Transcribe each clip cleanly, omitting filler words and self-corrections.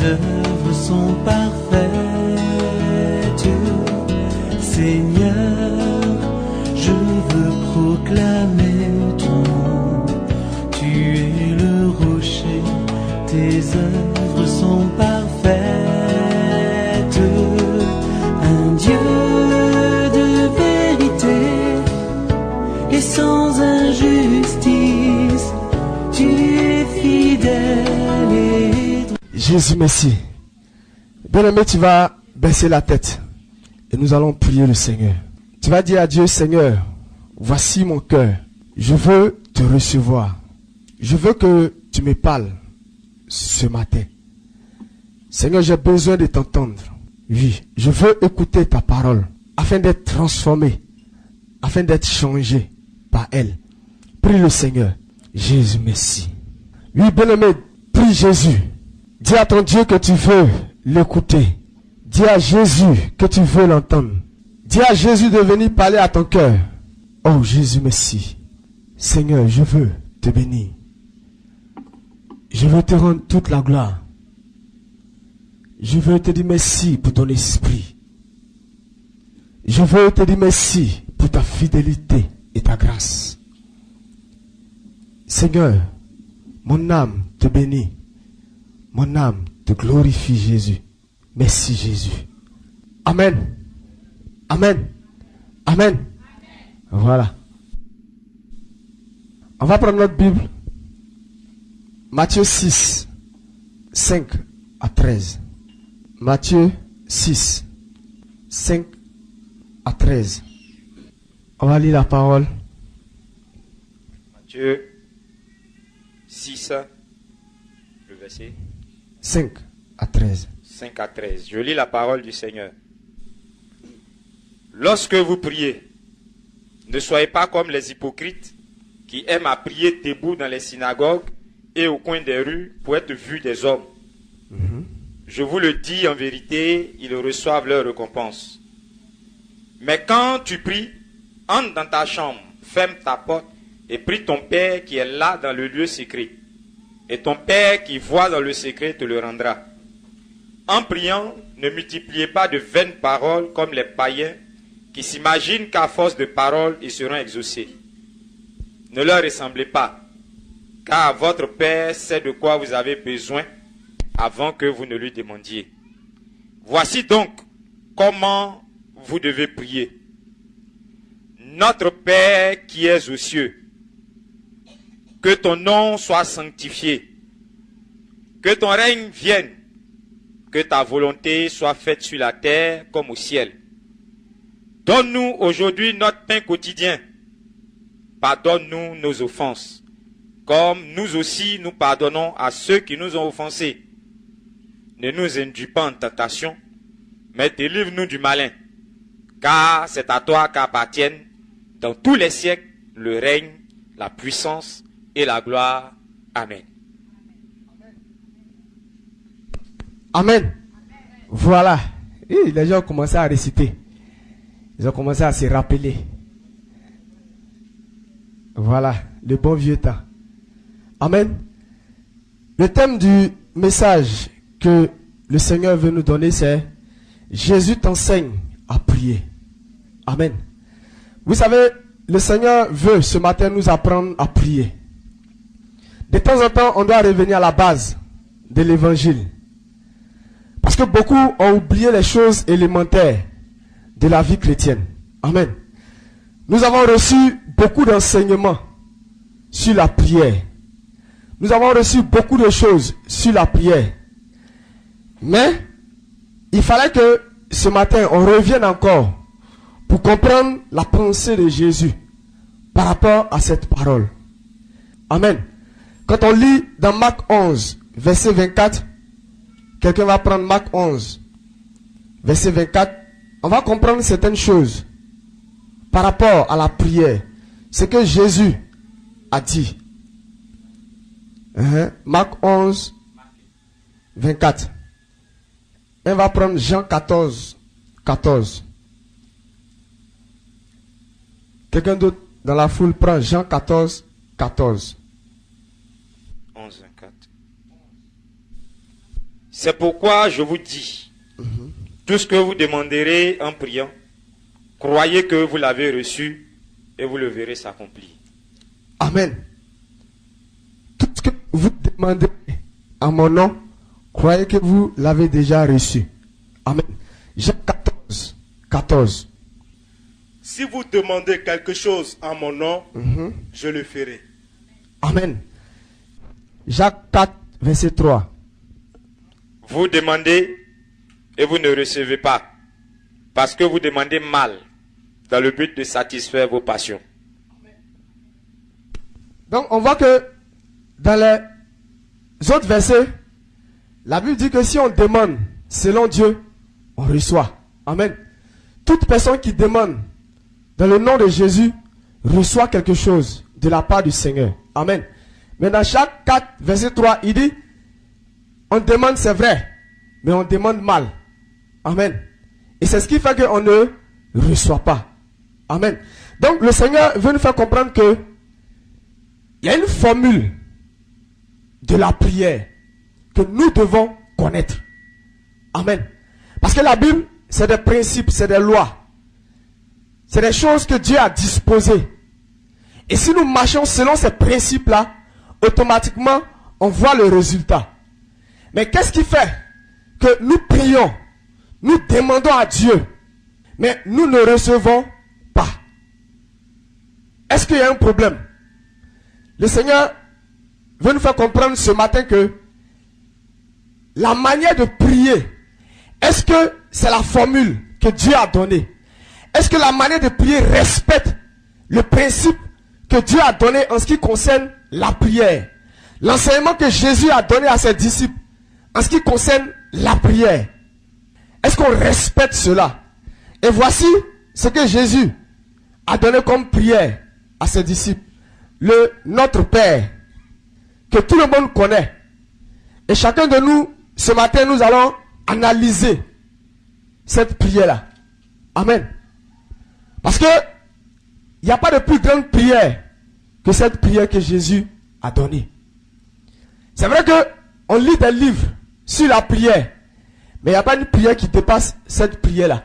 œuvres sont parfaites. Seigneur, je veux proclamer ton nom. Tu es le rocher, tes œuvres sont parfaites. Un Dieu de vérité et sans injustice, tu es fidèle et droit. Jésus, merci. Bien-aimé, tu vas baisser la tête et nous allons prier le Seigneur. Tu vas dire à Dieu, Seigneur, voici mon cœur. Je veux te recevoir. Je veux que tu me parles ce matin. Seigneur, j'ai besoin de t'entendre. Oui, je veux écouter ta parole afin d'être transformé, afin d'être changé par elle. Prie le Seigneur. Jésus, merci. Oui, bien-aimé, prie Jésus. Dis à ton Dieu que tu veux l'écouter. Dis à Jésus que tu veux l'entendre. Dis à Jésus de venir parler à ton cœur. Oh Jésus, merci. Seigneur, je veux te bénir. Je veux te rendre toute la gloire. Je veux te dire merci pour ton esprit. Je veux te dire merci pour ta fidélité et ta grâce. Seigneur, mon âme te bénit. Mon âme te glorifie, Jésus. Merci, Jésus. Amen. Amen. Amen. Voilà. On va prendre notre Bible. Matthieu 6, 5 à 13. Matthieu 6, 5 à 13. On va lire la parole. Matthieu 6, le verset 5 à 13. 5 à 13. Je lis la parole du Seigneur. Lorsque vous priez, ne soyez pas comme les hypocrites qui aiment à prier debout dans les synagogues et au coin des rues pour être vus des hommes. Je vous le dis en vérité, ils reçoivent leur récompense. Mais quand tu pries, entre dans ta chambre, ferme ta porte et prie ton Père qui est là dans le lieu secret. Et ton Père qui voit dans le secret te le rendra. En priant, ne multipliez pas de vaines paroles comme les païens qui s'imaginent qu'à force de paroles, ils seront exaucés. Ne leur ressemblez pas, car votre Père sait de quoi vous avez besoin avant que vous ne lui demandiez. Voici donc comment vous devez prier. Notre Père qui es aux cieux, que ton nom soit sanctifié, que ton règne vienne, que ta volonté soit faite sur la terre comme au ciel. Donne-nous aujourd'hui notre pain quotidien. Pardonne-nous nos offenses, comme nous aussi nous pardonnons à ceux qui nous ont offensés. Ne nous induis pas en tentation, mais délivre-nous du malin, car c'est à toi qu'appartiennent dans tous les siècles le règne, la puissance et la gloire. Amen. Amen. Voilà. Et les gens ont commencé à réciter. Ils ont commencé à se rappeler. Voilà, le bon vieux temps. Amen. Le thème du message que le Seigneur veut nous donner, c'est Jésus t'enseigne à prier. Amen. Vous savez, le Seigneur veut ce matin nous apprendre à prier. De temps en temps, on doit revenir à la base de l'évangile. Parce que beaucoup ont oublié les choses élémentaires de la vie chrétienne. Amen. Nous avons reçu beaucoup d'enseignements sur la prière. Nous avons reçu beaucoup de choses sur la prière. Mais il fallait que ce matin, on revienne encore pour comprendre la pensée de Jésus par rapport à cette parole. Amen. Quand on lit dans Marc 11, verset 24, quelqu'un va prendre Marc 11, verset 24, on va comprendre certaines choses par rapport à la prière. Ce que Jésus a dit. Marc 11, 24. On va prendre Jean 14, 14. Quelqu'un d'autre dans la foule prend Jean 14, 14. 11, 24. C'est pourquoi je vous dis, tout ce que vous demanderez en priant, croyez que vous l'avez reçu et vous le verrez s'accomplir. Amen. Tout ce que vous demandez en mon nom, croyez que vous l'avez déjà reçu. Amen. Jean 14, 14. Si vous demandez quelque chose en mon nom, je le ferai. Amen. Jacques 4, verset 3. Vous demandez et vous ne recevez pas, parce que vous demandez mal, dans le but de satisfaire vos passions. Donc on voit que dans les autres versets, la Bible dit que si on demande selon Dieu, on reçoit. Amen. Toute personne qui demande dans le nom de Jésus reçoit quelque chose de la part du Seigneur. Amen. Mais dans Jacques 4, verset 3, il dit, on demande, c'est vrai, mais on demande mal. Amen. Et c'est ce qui fait qu'on ne reçoit pas. Amen. Donc le Seigneur veut nous faire comprendre que il y a une formule de la prière que nous devons connaître. Amen. Parce que la Bible, c'est des principes, c'est des lois. C'est des choses que Dieu a disposées. Et si nous marchons selon ces principes-là, automatiquement, on voit le résultat. Mais qu'est-ce qui fait que nous prions, nous demandons à Dieu, mais nous ne recevons pas? Est-ce qu'il y a un problème? Le Seigneur veut nous faire comprendre ce matin que la manière de prier, est-ce que c'est la formule que Dieu a donnée? Est-ce que la manière de prier respecte le principe que Dieu a donné en ce qui concerne la prière? L'enseignement que Jésus a donné à ses disciples en ce qui concerne la prière. Est-ce qu'on respecte cela? Et voici ce que Jésus a donné comme prière à ses disciples. Le Notre Père, que tout le monde connaît. Et chacun de nous, ce matin, nous allons analyser cette prière-là. Amen. Parce que il n'y a pas de plus grande prière que cette prière que Jésus a donnée. C'est vrai que on lit des livres sur la prière, mais il n'y a pas une prière qui dépasse cette prière-là.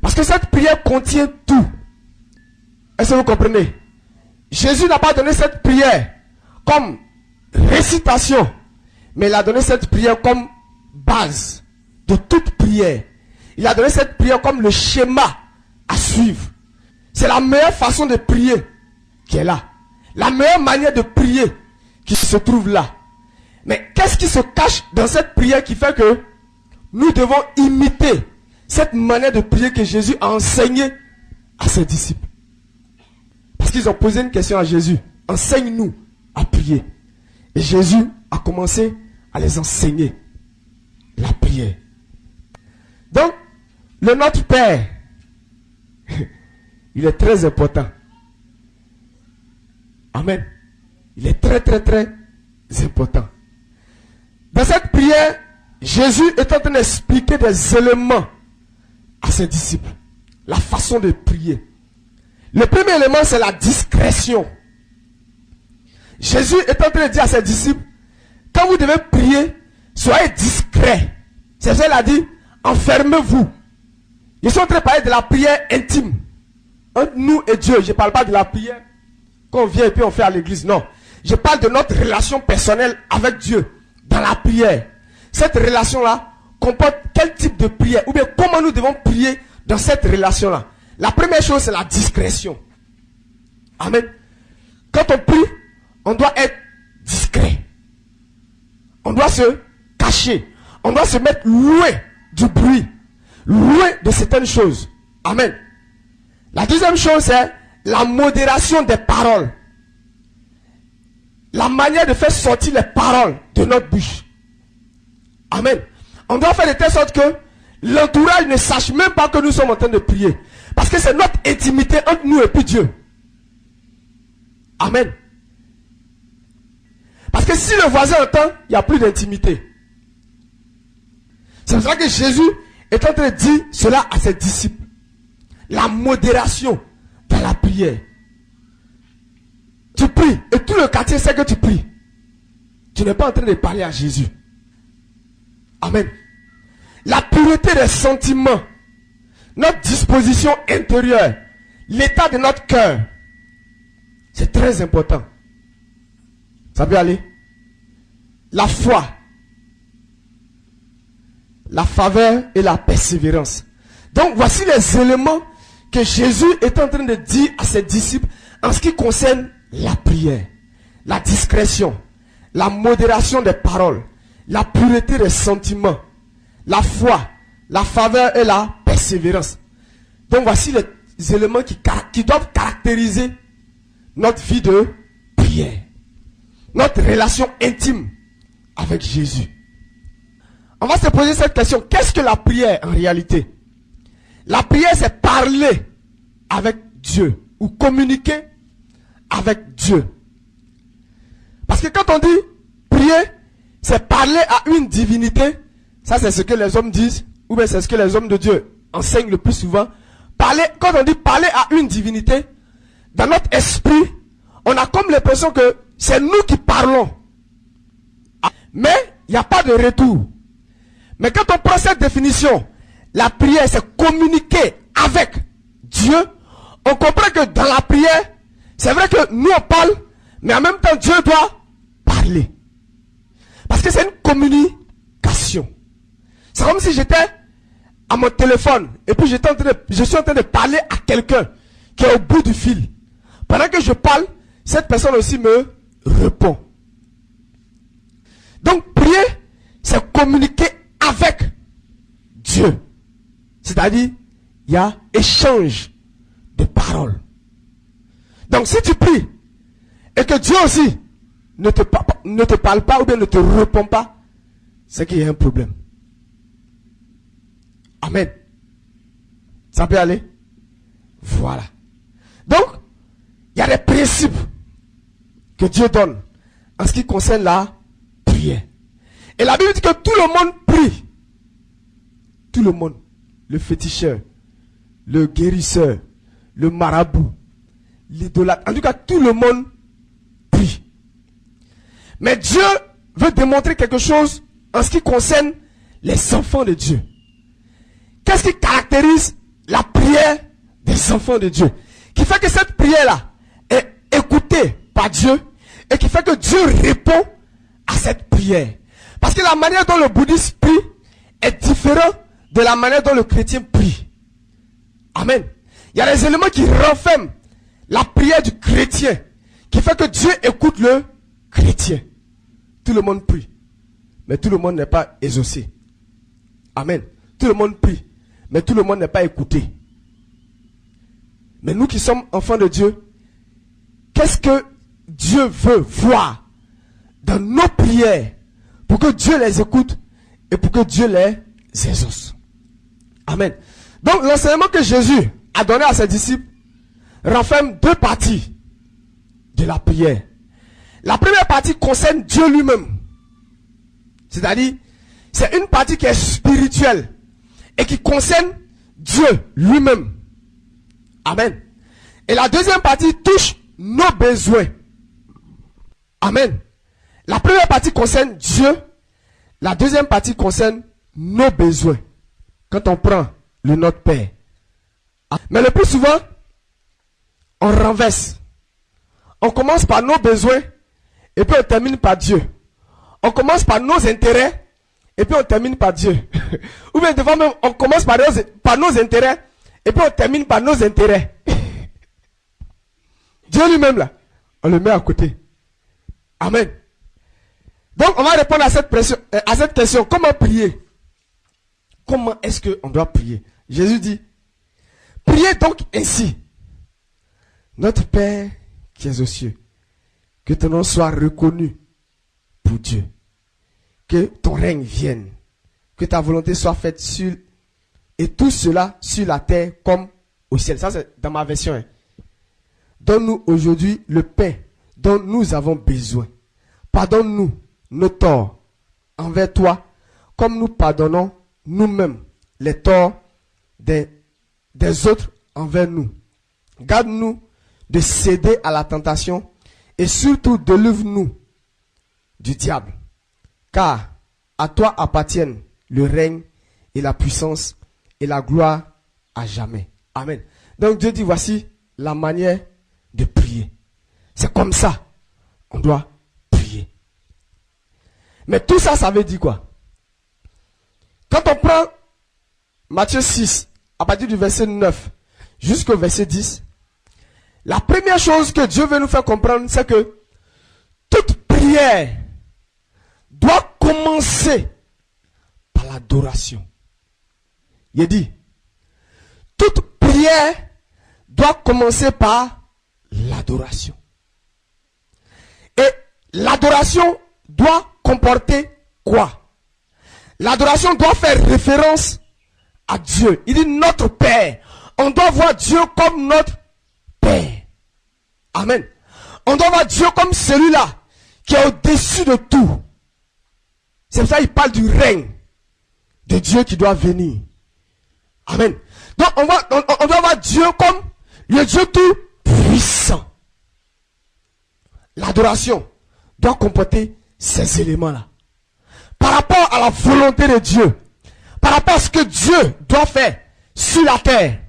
Parce que cette prière contient tout. Est-ce que vous comprenez? Jésus n'a pas donné cette prière comme récitation, mais il a donné cette prière comme base de toute prière. Il a donné cette prière comme le schéma à suivre. C'est la meilleure façon de prier qui est là. La meilleure manière de prier qui se trouve là. Mais qu'est-ce qui se cache dans cette prière qui fait que nous devons imiter cette manière de prier que Jésus a enseignée à ses disciples? Parce qu'ils ont posé une question à Jésus. Enseigne-nous à prier. Et Jésus a commencé à les enseigner la prière. Donc, le Notre Père, il est très important. Amen. Il est très très très important. Dans cette prière, Jésus est en train d'expliquer des éléments à ses disciples. La façon de prier. Le premier élément, c'est la discrétion. Jésus est en train de dire à ses disciples, quand vous devez prier, soyez discrets. C'est ça qu'il a dit, enfermez-vous. Ils sont en train de parler de la prière intime. Entre nous et Dieu. Je ne parle pas de la prière qu'on vient et puis on fait à l'église. Non. Je parle de notre relation personnelle avec Dieu dans la prière. Cette relation-là comporte quel type de prière? Ou bien comment nous devons prier dans cette relation-là? La première chose, c'est la discrétion. Amen. Quand on prie, on doit être discret. On doit se cacher. On doit se mettre loin du bruit. Loin de certaines choses. Amen. La deuxième chose, c'est la modération des paroles. La manière de faire sortir les paroles de notre bouche. Amen. On doit faire de telle sorte que l'entourage ne sache même pas que nous sommes en train de prier. Parce que c'est notre intimité entre nous et puis Dieu. Amen. Parce que si le voisin entend, il n'y a plus d'intimité. C'est pour ça que Jésus est en train de dire cela à ses disciples. La modération dans la prière. Tu pries et tout le quartier sait que tu pries. Tu n'es pas en train de parler à Jésus. Amen. La pureté des sentiments, notre disposition intérieure, l'état de notre cœur, c'est très important. Ça peut aller. La foi, la faveur et la persévérance. Donc voici les éléments que Jésus est en train de dire à ses disciples en ce qui concerne la prière, la discrétion, la modération des paroles, la pureté des sentiments, la foi, la faveur et la persévérance. Donc voici les éléments qui doivent caractériser notre vie de prière, notre relation intime avec Jésus. On va se poser cette question. Qu'est-ce que la prière en réalité? La prière, c'est parler avec Dieu ou communiquer avec Dieu. Parce que quand on dit prier, c'est parler à une divinité. Ça, c'est ce que les hommes disent, ou bien c'est ce que les hommes de Dieu enseignent le plus souvent. Quand on dit parler à une divinité, dans notre esprit, on a comme l'impression que c'est nous qui parlons. Mais il n'y a pas de retour. Mais quand on prend cette définition, la prière, c'est communiquer avec Dieu. On comprend que dans la prière, c'est vrai que nous on parle, mais en même temps Dieu doit parler. Parce que c'est une communication. C'est comme si j'étais à mon téléphone et puis je suis en train de parler à quelqu'un qui est au bout du fil. Pendant que je parle, cette personne aussi me répond. Donc prier, c'est communiquer avec Dieu. C'est-à-dire, il y a échange de paroles. Donc si tu pries et que Dieu aussi ne te parle pas ou bien ne te répond pas, c'est qu'il y a un problème. Amen. Ça peut aller? Voilà. Donc, il y a des principes que Dieu donne en ce qui concerne la prière. Et la Bible dit que tout le monde prie. Tout le monde. Le féticheur, le guérisseur, le marabout, l'idolâtre. En tout cas, tout le monde prie. Mais Dieu veut démontrer quelque chose en ce qui concerne les enfants de Dieu. Qu'est-ce qui caractérise la prière des enfants de Dieu? Qui fait que cette prière-là est écoutée par Dieu et qui fait que Dieu répond à cette prière. Parce que la manière dont le bouddhiste prie est différente de la manière dont le chrétien prie. Amen. Il y a des éléments qui renferment la prière du chrétien, qui fait que Dieu écoute le chrétien. Tout le monde prie, mais tout le monde n'est pas exaucé. Amen. Tout le monde prie, mais tout le monde n'est pas écouté. Mais nous qui sommes enfants de Dieu, qu'est-ce que Dieu veut voir dans nos prières pour que Dieu les écoute et pour que Dieu les exauce? Amen. Donc l'enseignement que Jésus a donné à ses disciples renferme deux parties de la prière. La première partie concerne Dieu lui-même. C'est-à-dire, c'est une partie qui est spirituelle et qui concerne Dieu lui-même. Amen. Et la deuxième partie touche nos besoins. Amen. La première partie concerne Dieu. La deuxième partie concerne nos besoins. Quand on prend le Notre Père. Mais le plus souvent, on renverse. On commence par nos besoins et puis on termine par Dieu. On commence par nos intérêts et puis on termine par Dieu. Ou bien devant même, on commence par nos intérêts et puis on termine par nos intérêts. Dieu lui-même là, on le met à côté. Amen. Donc on va répondre à cette question. Comment prier? Comment est-ce qu'on doit prier? Jésus dit, priez donc ainsi. Notre Père qui es aux cieux, que ton nom soit reconnu pour Dieu. Que ton règne vienne. Que ta volonté soit faite sur... Et tout cela sur la terre comme au ciel. Ça c'est dans ma version. Hein. Donne-nous aujourd'hui le pain dont nous avons besoin. Pardonne-nous nos torts envers toi, comme nous pardonnons nous-mêmes les torts des autres envers nous. Garde-nous de céder à la tentation et surtout délivre-nous du diable. Car à toi appartiennent le règne et la puissance et la gloire à jamais. Amen. Donc Dieu dit, voici la manière de prier. C'est comme ça. On doit prier. Mais tout ça, ça veut dire quoi? Quand on prend Matthieu 6, à partir du verset 9 jusqu'au verset 10, la première chose que Dieu veut nous faire comprendre, c'est que toute prière doit commencer par l'adoration. Il dit, toute prière doit commencer par l'adoration. Et l'adoration doit comporter quoi? L'adoration doit faire référence à Dieu. Il dit notre Père. On doit voir Dieu comme notre Père. Amen. On doit voir Dieu comme celui-là qui est au-dessus de tout. C'est pour ça qu'il parle du règne de Dieu qui doit venir. Amen. Donc on doit voir Dieu comme le Dieu tout puissant. L'adoration doit comporter ces éléments-là. Par rapport à la volonté de Dieu, par rapport à ce que Dieu doit faire sur la terre,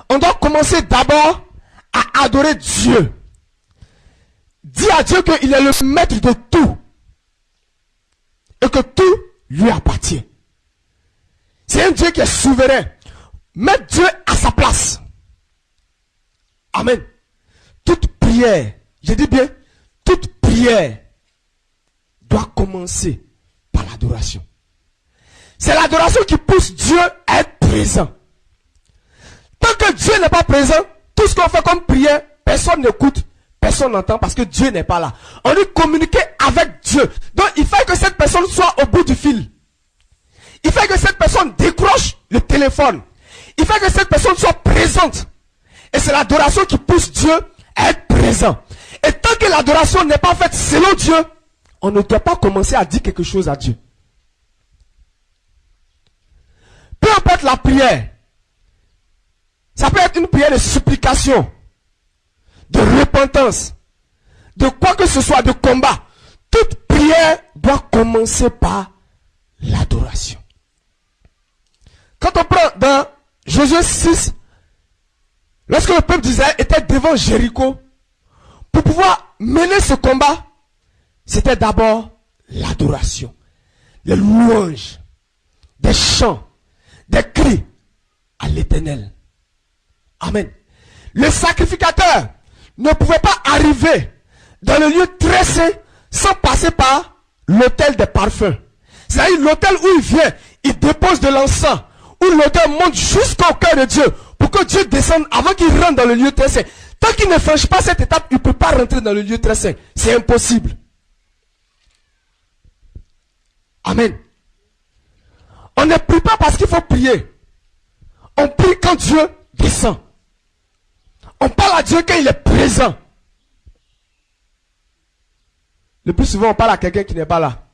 on doit commencer d'abord à adorer Dieu. Dis à Dieu qu'il est le maître de tout et que tout lui appartient. C'est un Dieu qui est souverain. Mettre Dieu à sa place. Amen. Toute prière, je dis bien, toute prière doit commencer par l'adoration. C'est l'adoration qui pousse Dieu à être présent. Tant que Dieu n'est pas présent, tout ce qu'on fait comme prière, personne n'écoute, personne n'entend parce que Dieu n'est pas là. On doit communiquer avec Dieu. Donc il faut que cette personne soit au bout du fil. Il faut que cette personne décroche le téléphone. Il faut que cette personne soit présente. Et c'est l'adoration qui pousse Dieu à être présent. Et tant que l'adoration n'est pas faite selon Dieu, on ne doit pas commencer à dire quelque chose à Dieu. Peu importe la prière, ça peut être une prière de supplication, de repentance, de quoi que ce soit, de combat. Toute prière doit commencer par l'adoration. Quand on prend dans Josué 6, lorsque le peuple d'Israël était devant Jéricho, pour pouvoir mener ce combat, c'était d'abord l'adoration, les louanges, des chants, des cris à l'Éternel. Amen. Le sacrificateur ne pouvait pas arriver dans le lieu très saint sans passer par l'autel des parfums. C'est-à-dire l'autel où il vient, il dépose de l'encens, où l'autel monte jusqu'au cœur de Dieu, pour que Dieu descende avant qu'il rentre dans le lieu très saint. Tant qu'il ne franchit pas cette étape, il ne peut pas rentrer dans le lieu très saint. C'est impossible. Amen. On ne prie pas parce qu'il faut prier. On prie quand Dieu descend. On parle à Dieu quand il est présent. Le plus souvent, on parle à quelqu'un qui n'est pas là.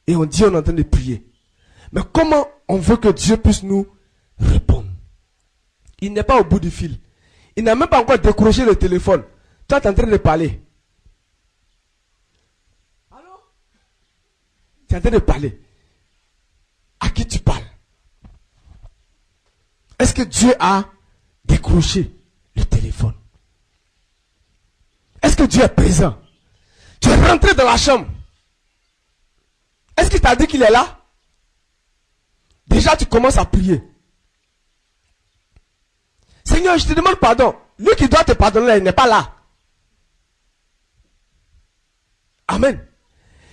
Et on dit on est en train de prier. Mais comment on veut que Dieu puisse nous répondre? Il n'est pas au bout du fil. Il n'a même pas encore décroché le téléphone. Toi, tu es en train de parler. Allô? Tu es en train de parler. À qui tu parles? Est-ce que Dieu a décroché le téléphone? Est-ce que Dieu est présent? Tu es rentré dans la chambre. Est-ce qu'il t'a dit qu'il est là? Déjà, tu commences à prier. Seigneur, je te demande pardon. Lui qui doit te pardonner, il n'est pas là. Amen.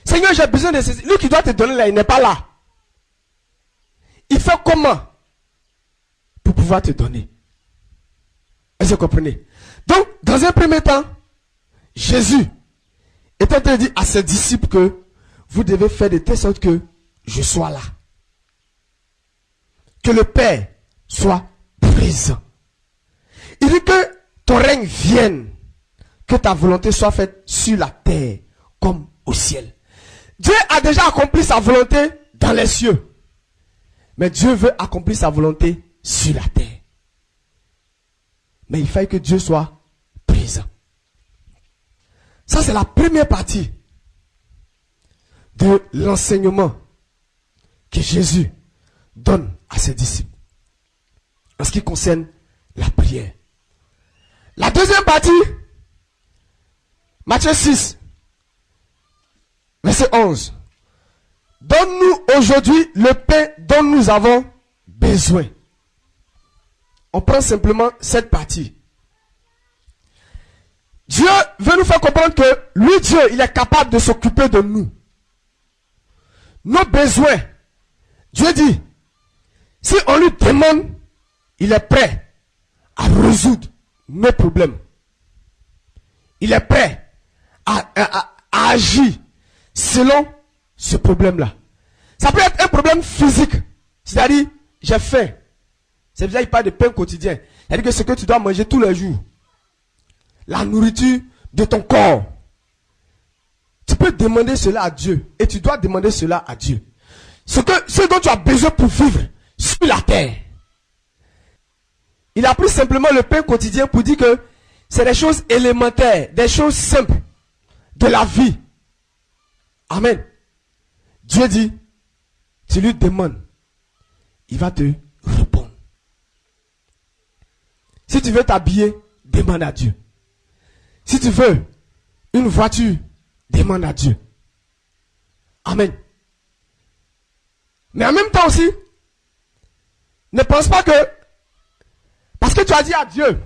Seigneur, j'ai besoin de ceci. Lui qui doit te donner là, il n'est pas là. Il fait comment pour pouvoir te donner? Est-ce que vous comprenez? Donc, dans un premier temps, Jésus est en train de dire à ses disciples que vous devez faire de telle sorte que je sois là. Que le Père soit présent. Il dit que ton règne vienne, que ta volonté soit faite sur la terre comme au ciel. Dieu a déjà accompli sa volonté dans les cieux. Mais Dieu veut accomplir sa volonté sur la terre. Mais il faut que Dieu soit présent. Ça, c'est la première partie. de l'enseignement que Jésus donne à ses disciples en ce qui concerne la prière. La deuxième partie, Matthieu 6, verset 11. Donne-nous aujourd'hui le pain dont nous avons besoin. On prend simplement cette partie. Dieu veut nous faire comprendre que lui, Dieu, il est capable de s'occuper de nous. Nos besoins. Dieu dit, si on lui demande, il est prêt à résoudre nos problèmes. Il est prêt à agir selon ce problème-là. Ça peut être un problème physique. C'est-à-dire, j'ai faim. C'est pour ça qu'il parle de pain quotidien. C'est-à-dire que ce que tu dois manger tous les jours. La nourriture de ton corps. Tu peux demander cela à Dieu. Et tu dois demander cela à Dieu. Ce dont tu as besoin pour vivre sur la terre. Il a pris simplement le pain quotidien pour dire que c'est des choses élémentaires, des choses simples de la vie. Amen. Dieu dit, tu lui demandes, il va te répondre. Si tu veux t'habiller, demande à Dieu. Si tu veux une voiture, demande à Dieu. Amen. Mais en même temps aussi, ne pense pas que, parce que tu as dit à Dieu,